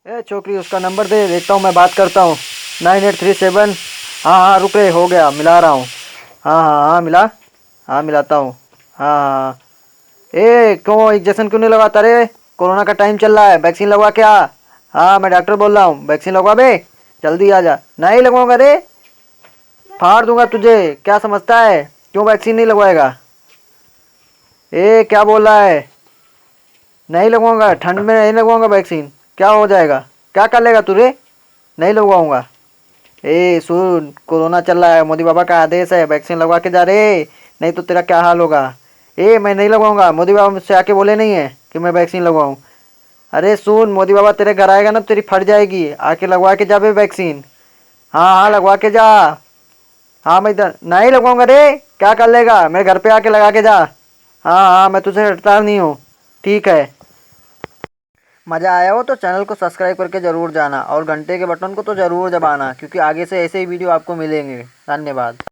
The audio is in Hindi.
ए छोकरी, उसका नंबर दे, देखता हूँ, मैं बात करता हूँ। 9837। हाँ हाँ, रुक रे, हो गया, मिला रहा हूँ। हाँ हाँ हाँ, मिला। हाँ, मिलाता हूँ। हाँ हाँ हाँ। ए क्यों इंजेक्शन क्यों नहीं लगाता रे? कोरोना का टाइम चल रहा है, वैक्सीन लगवा के आ। हाँ, मैं डॉक्टर बोल रहा हूँ, वैक्सीन लगवा बे। जल्दी आ जा। नहीं लगवाऊंगा रे, फाड़ दूंगा तुझे। क्या समझता है? क्यों वैक्सीन नहीं लगवाएगा? ए क्या बोल रहा है? नहीं लगवाऊंगा, ठंड में नहीं लगवाऊंगा वैक्सीन। क्या हो जाएगा? क्या कर लेगा तू रे? नहीं लगवाऊंगा। ए सुन, कोरोना चल रहा है, मोदी बाबा का आदेश है, वैक्सीन लगवा के जा रे। नहीं तो तेरा क्या हाल होगा। ए मैं नहीं लगवाऊंगा, मोदी बाबा मुझसे आके बोले नहीं है कि मैं वैक्सीन लगवाऊं। अरे सुन, मोदी बाबा तेरे घर आएगा ना, तेरी फट जाएगी, आके लगवा के जा बे वैक्सीन। हाँ हाँ, लगवा के जा। हाँ, मैं इधर नहीं लगवाऊंगा रे। क्या कर लेगा? मेरे घर पे आके लगा के जा। हाँ हाँ, मैं तुझसे हटता नहीं हूँ। ठीक है। मज़ा आया हो तो चैनल को सब्सक्राइब करके ज़रूर जाना, और घंटे के बटन को तो ज़रूर दबाना, क्योंकि आगे से ऐसे ही वीडियो आपको मिलेंगे। धन्यवाद।